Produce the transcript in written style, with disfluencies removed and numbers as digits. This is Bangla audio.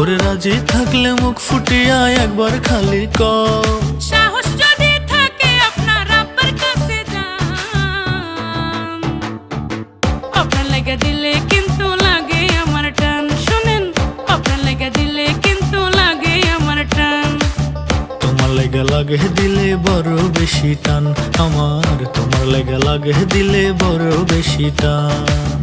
ওরে রাজি থাকলে মুখ ফুটিয়া একবার খালি কও, সাহস যদি থাকে আপনার আব্বার কাছে যান। আপনার লাগা দিলে কিন্তু লাগে আমার টান, শুনেন আপনার লাগা দিলে কিন্তু লাগে আমার টান। তোমার লেগে লাগে দিলে বড় বেশি টান আমার, তোমার লেগে লাগে দিলে বড় বেশি টান।